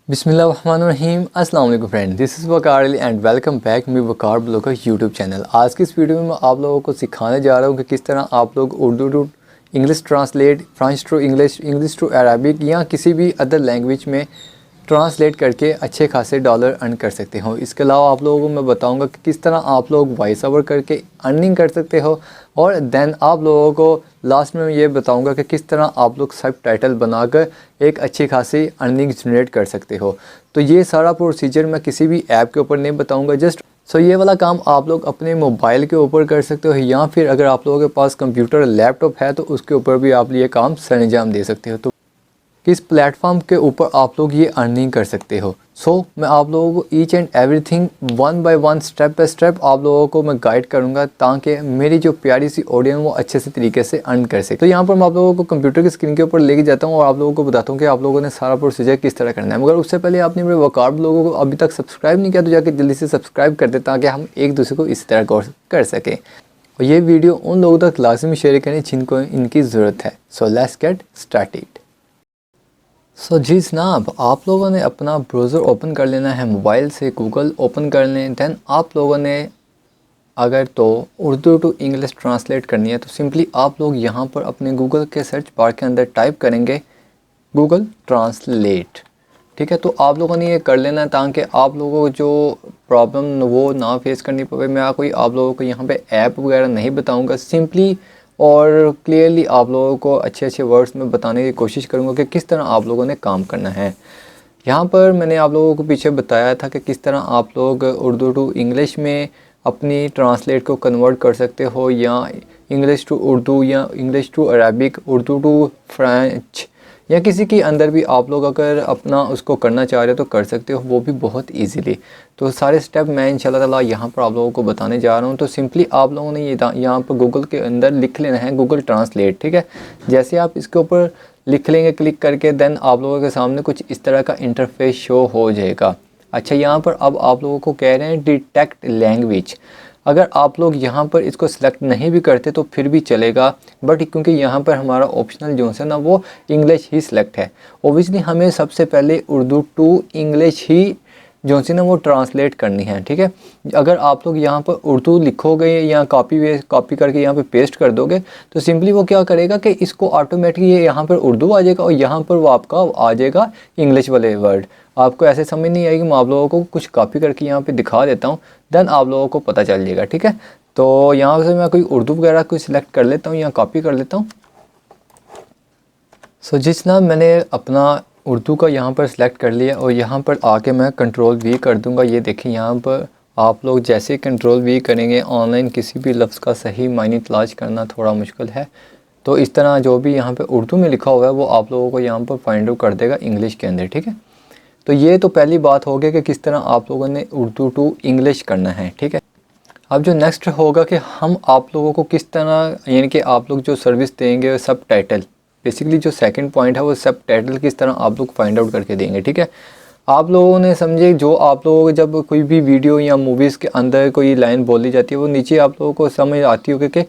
बिस्मिल्लाहिर्रहमानिर्रहीम। अस्सलाम वालेकुम friend, this is Waqar Ali and welcome back me Waqar blogger YouTube channel. आज की इस वीडियो में मैं आप लोगों को सिखाने जा रहा हूँ कि किस तरह आप लोग Urdu to English translate, French to English, English to Arabic या किसी भी अदर लैंग्वेज में ट्रांसलेट करके अच्छे खासे डॉलर अर्न कर सकते हो। इसके अलावा आप लोगों को मैं बताऊंगा कि किस तरह आप लोग वॉइस ओवर करके अर्निंग कर सकते हो, और देन आप लोगों को लास्ट में ये बताऊंगा कि किस तरह आप लोग सब टाइटल बनाकर एक अच्छी खासी अर्निंग जनरेट कर सकते हो। तो ये सारा प्रोसीजर मैं किसी भी ऐप के ऊपर नहीं बताऊँगा, जस्ट ये वाला काम आप लोग अपने मोबाइल के ऊपर कर सकते हो, या फिर अगर आप लोगों के पास कंप्यूटर लैपटॉप है तो उसके ऊपर भी आप ये काम सरंजाम दे सकते हो। तो किस प्लेटफॉर्म के ऊपर आप लोग ये अर्निंग कर सकते हो। मैं आप लोगों को each and everything one by one, step by step आप लोगों को मैं गाइड करूंगा, ताकि मेरी जो प्यारी सी ऑडियंस वो अच्छे से तरीके से अर्न कर सके। तो यहाँ पर मैं आप लोगों को कंप्यूटर की स्क्रीन के ऊपर लेके जाता हूँ और आप लोगों को बताता हूँ कि आप लोगों ने सारा प्रोसीजर किस तरह करना है। मगर उससे पहले आपने मेरे वकार लोगों को अभी तक सब्सक्राइब नहीं किया तो जाकर जल्दी से सब्सक्राइब कर दे, ताकि हम एक दूसरे को इस तरह गौर कर सकें। और ये वीडियो उन लोगों तक लाजमी शेयर करें जिनको इनकी ज़रूरत है। Let's get started. जी जनाब, आप लोगों ने अपना ब्राउज़र ओपन कर लेना है, मोबाइल से गूगल ओपन कर लें। दैन आप लोगों ने अगर तो उर्दू टू इंग्लिश ट्रांसलेट करनी है तो सिंपली आप लोग यहाँ पर अपने गूगल के सर्च बार के अंदर टाइप करेंगे गूगल ट्रांसलेट। ठीक है, तो आप लोगों ने ये कर लेना ताकि आप लोगों को जो प्रॉब्लम वो ना फेस करनी पड़े। मैं कोई आप लोगों को यहाँ पे ऐप वगैरह नहीं बताऊँगा, सिंपली और क्लियरली आप लोगों को अच्छे अच्छे वर्ड्स में बताने की कोशिश करूँगा कि किस तरह आप लोगों ने काम करना है। यहाँ पर मैंने आप लोगों को पीछे बताया था कि किस तरह आप लोग उर्दू टू इंग्लिश में अपनी ट्रांसलेट को कन्वर्ट कर सकते हो, या इंग्लिश टू उर्दू, या English to Arabic, Urdu to French, या किसी के अंदर भी आप लोग अगर अपना उसको करना चाह रहे हो तो कर सकते हो, वो भी बहुत इजीली। तो सारे स्टेप मैं इंशाल्लाह ताला यहाँ पर आप लोगों को बताने जा रहा हूँ। तो सिंपली आप लोगों ने ये यहाँ पर गूगल के अंदर लिख लेना है गूगल ट्रांसलेट। ठीक है, जैसे आप इसके ऊपर लिख लेंगे क्लिक करके, देन आप लोगों के सामने कुछ इस तरह का इंटरफेस शो हो जाएगा। अच्छा, यहाँ पर अब आप लोगों को कह रहे हैं डिटेक्ट लैंग्वेज। अगर आप लोग यहाँ पर इसको सिलेक्ट नहीं भी करते तो फिर भी चलेगा, बट क्योंकि यहाँ पर हमारा ऑप्शनल जो है ना वो इंग्लिश ही सिलेक्ट है, ओबियसली हमें सबसे पहले उर्दू टू इंग्लिश ही जो सी ना वो ट्रांसलेट करनी है। ठीक है, अगर आप लोग यहाँ पर उर्दू लिखोगे या कॉपी करके यहाँ पे पेस्ट कर दोगे तो सिंपली वो क्या करेगा कि इसको ऑटोमेटिकली यहाँ पर उर्दू आ जाएगा और यहाँ पर वो आपका आ जाएगा इंग्लिश वाले वर्ड। आपको ऐसे समझ नहीं आएगी, मैं आप लोगों को कुछ कॉपी करके यहाँ पे दिखा देता हूँ, देन आप लोगों को पता चल जाएगा। ठीक है, तो यहाँ से मैं कोई उर्दू वगैरह कोई सिलेक्ट कर लेता हूँ या कॉपी कर लेता हूँ। जितना मैंने अपना उर्दू का यहाँ पर सिलेक्ट कर लिया और यहाँ पर आके मैं कंट्रोल वी कर दूँगा। ये देखिए, यहाँ पर आप लोग जैसे कंट्रोल वी करेंगे, ऑनलाइन किसी भी लफ्ज़ का सही मायने तलाश करना थोड़ा मुश्किल है, तो इस तरह जो भी यहाँ पे उर्दू में लिखा हुआ है वो आप लोगों को यहाँ पर फाइंड आउट कर देगा इंग्लिश के अंदर। ठीक है, तो ये तो पहली बात हो गई कि किस तरह आप लोगों ने उर्दू टू इंग्लिश करना है। ठीक है, अब जो नेक्स्ट होगा कि हम आप लोगों को किस तरह, यानी कि आप लोग जो सर्विस देंगे सब टाइटल, बेसिकली जो सेकंड पॉइंट है वो सब टाइटल किस तरह आप लोग फाइंड आउट करके देंगे। ठीक है, आप लोगों ने समझे, जो आप लोगों को जब कोई भी वीडियो या मूवीज़ के अंदर कोई लाइन बोली जाती है वो नीचे आप लोगों को समझ आती होगी कि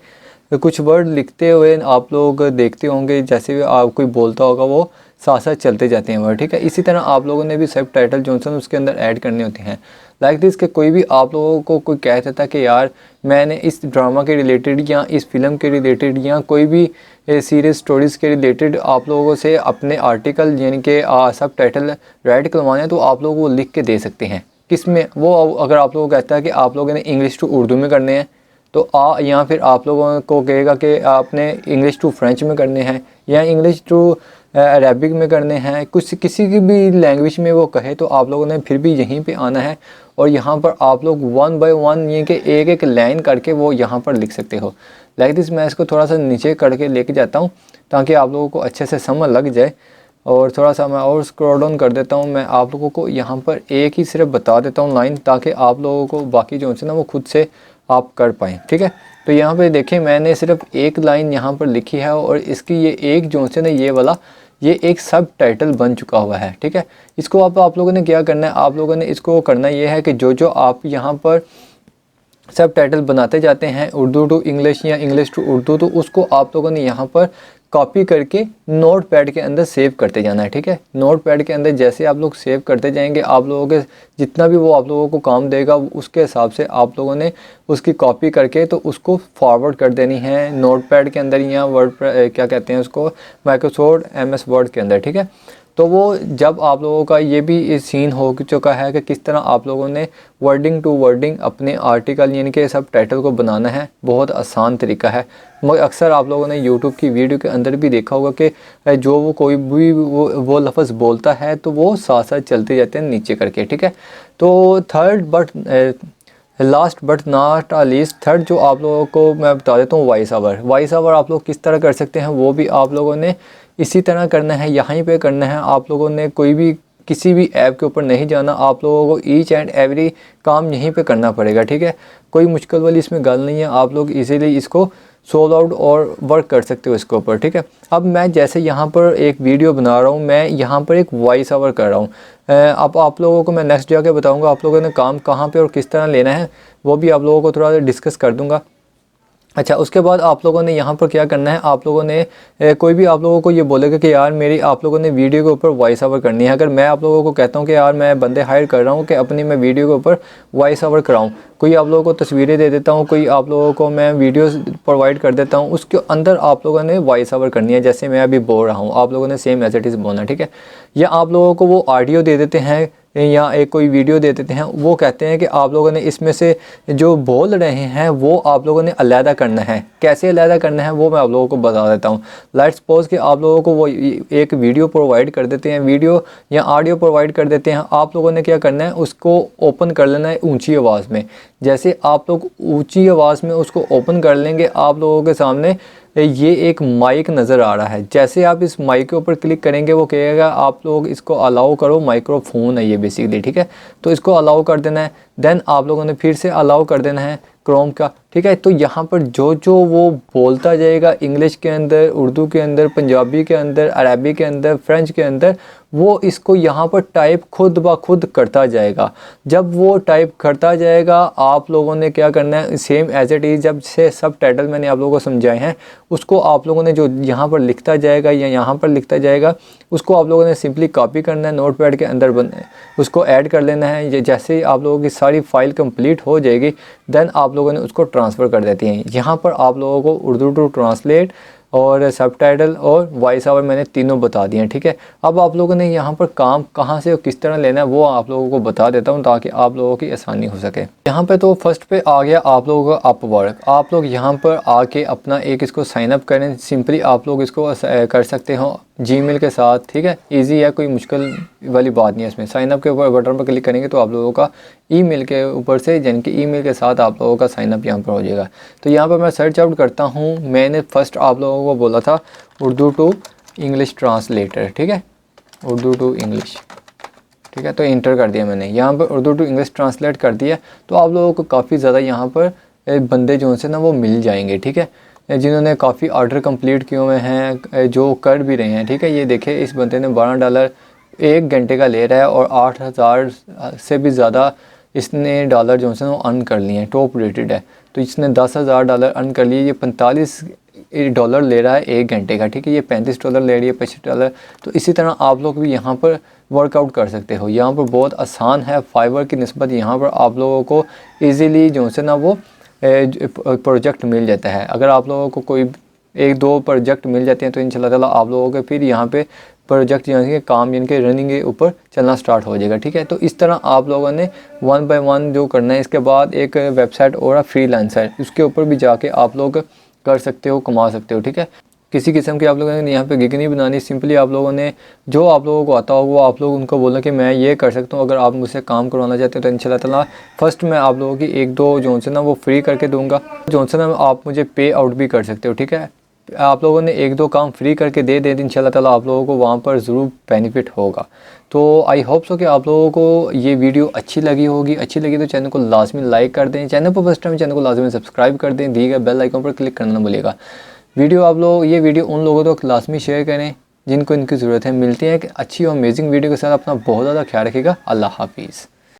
कुछ वर्ड लिखते हुए आप लोग देखते होंगे, जैसे भी आप कोई बोलता होगा वो साथ साथ चलते जाते हैं वर्ड। ठीक है, इसी तरह आप लोगों ने भी सब टाइटल जो है उसके अंदर ऐड करने होते हैं। लाइक दिस कि कोई भी आप लोगों को कोई कह देता कि यार मैंने इस ड्रामा के रिलेटेड या इस फिल्म के रिलेटेड या कोई भी सीरियस स्टोरीज़ के रिलेटेड आप लोगों से अपने आर्टिकल यानी कि सब टाइटल राइट करवाने हैं, तो आप लोग वो लिख के दे सकते हैं। किस में वो, अगर आप लोगों को कहता है कि आप लोगों ने इंग्लिश टू उर्दू में करने हैं तो या फिर आप लोगों को कहेगा कि आपने इंग्लिश टू फ्रेंच में करने हैं या इंग्लिश टू अरबिक में करने हैं, कुछ किसी की भी लैंग्वेज में वो कहे, तो आप लोगों ने फिर भी यहीं पे आना है और यहाँ पर आप लोग वन बाय वन ये कि एक एक लाइन करके वो यहाँ पर लिख सकते हो। लाइक दिस, मैं इसको थोड़ा सा नीचे करके लेके जाता हूँ ताकि आप लोगों को अच्छे से समझ लग जाए, और थोड़ा सा मैं और स्क्रॉल डाउन कर देता हूँ। मैं आप लोगों को यहाँ पर एक ही सिर्फ बता देता हूँ लाइन, ताकि आप लोगों को बाकी जो है ना वो खुद से आप कर पाएँ। ठीक है, तो यहाँ पे देखें मैंने सिर्फ एक लाइन यहाँ पर लिखी है और इसकी ये एक जो है ना ये वाला ये एक सब टाइटल बन चुका हुआ है। ठीक है, इसको आप लोगों ने क्या करना है, आप लोगों ने इसको करना ये है कि जो आप यहाँ पर सब टाइटल बनाते जाते हैं उर्दू टू इंग्लिश या इंग्लिश टू उर्दू, तो उसको आप लोगों ने यहाँ पर कॉपी करके नोट पैड के अंदर सेव करते जाना है, ठीक है। नोट पैड के अंदर जैसे आप लोग सेव करते जाएंगे, आप लोगों के जितना भी वो आप लोगों को काम देगा उसके हिसाब से आप लोगों ने उसकी कॉपी करके तो उसको फॉरवर्ड कर देनी है नोट पैड के अंदर या वर्ड क्या कहते हैं उसको, माइक्रोसॉफ्ट MS वर्ड के अंदर, ठीक है। तो वो जब आप लोगों का ये भी सीन हो चुका है कि किस तरह आप लोगों ने वर्डिंग टू वर्डिंग अपने आर्टिकल यानी कि सब टाइटल को बनाना है, बहुत आसान तरीका है। मगर अक्सर आप लोगों ने यूट्यूब की वीडियो के अंदर भी देखा होगा कि जो वो कोई भी वो लफ्ज़ बोलता है तो वो साथ साथ चलते जाते हैं नीचे करके, ठीक है। तो third but last but not least, third जो आप लोगों को मैं बता देता हूँ, वॉइस ओवर। वॉइस ओवर आप लोग किस तरह कर सकते हैं वो भी आप लोगों ने इसी तरह करना है, यहीं पे करना है। आप लोगों ने कोई भी किसी भी ऐप के ऊपर नहीं जाना, आप लोगों को ईच एंड एवरी काम यहीं पे करना पड़ेगा, ठीक है। कोई मुश्किल वाली इसमें गल नहीं है, आप लोग इजीली इसको सोल्व आउट और वर्क कर सकते हो इसके ऊपर, ठीक है। अब मैं जैसे यहाँ पर एक वीडियो बना रहा हूँ, मैं यहाँ पर एक वॉइस ओवर कर रहा हूँ। अब आप लोगों को मैं नेक्स्ट जाके बताऊँगा आप लोगों ने काम कहाँ पे और किस तरह लेना है, वो भी आप लोगों को थोड़ा डिस्कस कर दूँगा। अच्छा, उसके बाद आप लोगों ने यहाँ पर क्या करना है, आप लोगों ने कोई भी आप लोगों को ये बोलेगा कि यार मेरी आप लोगों ने वीडियो के ऊपर वॉइस ओवर करनी है। अगर मैं आप लोगों को कहता हूँ कि यार मैं बंदे हायर कर रहा हूँ कि अपनी मैं वीडियो के ऊपर वॉइस ओवर कराऊँ, कोई आप लोगों को तस्वीरें दे देता हूँ, कोई आप लोगों को मैं वीडियोस प्रोवाइड कर देता हूँ, उसके अंदर आप लोगों ने वॉइस ओवर करनी है। जैसे मैं अभी बोल रहा हूँ, आप लोगों ने सेम एज इट इज़ बोलना, ठीक है। या आप लोगों को वो ऑडियो दे देते हैं या एक कोई वीडियो दे देते हैं, वो कहते हैं कि आप लोगों ने इसमें से जो बोल रहे हैं वो आप लोगों ने अलहदा करना है। कैसे अलहदा करना है वो मैं आप लोगों को बता देता हूँ। लेट्स सपोज कि आप लोगों को वो एक वीडियो प्रोवाइड कर देते हैं, वीडियो या ऑडियो प्रोवाइड कर देते हैं। आप लोगों ने क्या करना है, उसको ओपन कर लेना है ऊंची आवाज़ में। जैसे आप लोग ऊंची आवाज़ में उसको ओपन कर लेंगे, आप लोगों के सामने ये एक माइक नज़र आ रहा है। जैसे आप इस माइक के ऊपर क्लिक करेंगे वो कहेगा आप लोग इसको अलाउ करो, माइक्रोफोन है ये बेसिकली, ठीक है। तो इसको अलाउ कर देना है, देन आप लोगों ने फिर से अलाउ कर देना है क्रोम का, ठीक है। तो यहाँ पर जो जो वो बोलता जाएगा इंग्लिश के अंदर, उर्दू के अंदर, पंजाबी के अंदर, अरबी के अंदर, फ्रेंच के अंदर, वो इसको यहाँ पर टाइप खुद ब खुद करता जाएगा। जब वो टाइप करता जाएगा आप लोगों ने क्या करना है, सेम एज इट इज़ जब से सब टाइटल मैंने आप लोगों को समझाए हैं, उसको आप लोगों ने जो यहाँ पर लिखता जाएगा या यहाँ पर लिखता जाएगा उसको आप लोगों ने सिंपली कॉपी करना है, नोट पैड के अंदर उसको ऐड कर लेना है। ये जैसे ही आप लोगों की सारी फाइल कंप्लीट हो जाएगी देन आप लोगों ने उसको ट्रांसफ़र कर देती हैं। यहाँ पर आप लोगों को उर्दू टू ट्रांसलेट और सबटाइटल और वॉइस ओवर मैंने तीनों बता दिए हैं, ठीक है। अब आप लोगों ने यहाँ पर काम कहाँ से और किस तरह लेना है वो आप लोगों को बता देता हूँ ताकि आप लोगों की आसानी हो सके। यहाँ पे तो फर्स्ट पे आ गया आप लोगों का अपवर्क। आप लोग यहाँ पर आके अपना एक इसको साइन अप करें। सिंपली आप लोग इसको कर सकते हो जीमेल के साथ, ठीक है। इजी है, कोई मुश्किल वाली बात नहीं है इसमें। साइन अप के ऊपर बटन पर क्लिक करेंगे तो आप लोगों का ईमेल के ऊपर से यानी कि ईमेल के साथ आप लोगों का साइन अप यहाँ पर हो जाएगा। तो यहाँ पर मैं सर्च आउट करता हूँ, मैंने फर्स्ट आप लोगों को बोला था उर्दू टू इंग्लिश ट्रांसलेटर, ठीक है, उर्दू टू इंग्लिश, ठीक है। तो इंटर कर दिया मैंने यहाँ पर उर्दू टू इंग्लिश ट्रांसलेट कर दिया। तो आप लोगों को काफ़ी ज़्यादा यहाँ पर बंदे जो से ना वो मिल जाएंगे, ठीक है, जिन्होंने काफ़ी ऑर्डर कंप्लीट किए हुए हैं, जो कर भी रहे हैं, ठीक है। ये देखे इस बंदे ने $12 1 घंटे का ले रहा है और 8,000 से भी ज़्यादा इसने डॉलर जो है वो अर्न कर लिए हैं, टॉप रेटेड है। तो इसने $10,000 अर्न कर लिए। ये $45 ले रहा है 1 घंटे का, ठीक है। ये $35 ले रही है, $25। तो इसी तरह आप लोग भी यहाँ पर वर्कआउट कर सकते हो। यहाँ पर बहुत आसान है, फाइवर की निस्बत यहाँ पर आप लोगों को ईज़िली जो है ना वो प्रोजेक्ट मिल जाता है। अगर आप लोगों को कोई 1-2 प्रोजेक्ट मिल जाते हैं तो इंशाल्लाह ताला आप लोगों के फिर यहाँ पे प्रोजेक्ट यानी कि काम यानी कि रनिंग के ऊपर चलना स्टार्ट हो जाएगा, ठीक है। तो इस तरह आप लोगों ने 1 बाय 1 जो करना है। इसके बाद एक वेबसाइट और है फ्रीलांसर, उसके ऊपर भी जाके आप लोग कर सकते हो, कमा सकते हो, ठीक है। किसी किस्म की आप लोगों ने यहाँ पे गिग नहीं बनानी। सिंपली आप लोगों ने जो आप लोगों को आता हो वो आप लोग उनको बोलना कि मैं ये कर सकता हूँ। अगर आप मुझसे काम करवाना चाहते हो तो इंशाल्लाह ताला फर्स्ट मैं आप लोगों की 1-2 जो से ना वो फ्री करके दूंगा, जो से ना आप मुझे पे आउट भी कर सकते हो, ठीक है। आप लोगों ने 1-2 काम फ्री करके दे दें इंशाल्लाह ताला आप लोगों को वहाँ पर ज़रूर बेनिफिट होगा। तो आई होप सो कि आप लोगों को ये वीडियो अच्छी लगी होगी। अच्छी लगी तो चैनल को लाजमी लाइक कर दें, चैनल पर फर्स्ट टाइम चैनल को लाजमी सब्सक्राइब कर दें, दिए गए बेल आइकन पर क्लिक करना ना भूलिएगा। ये वीडियो उन लोगों तक लाजमी शेयर करें जिनको इनकी ज़रूरत है। मिलते हैं एक अच्छी और अमेजिंग वीडियो के साथ। अपना बहुत ज़्यादा ख्याल रखिएगा। अल्लाह हाफिज़।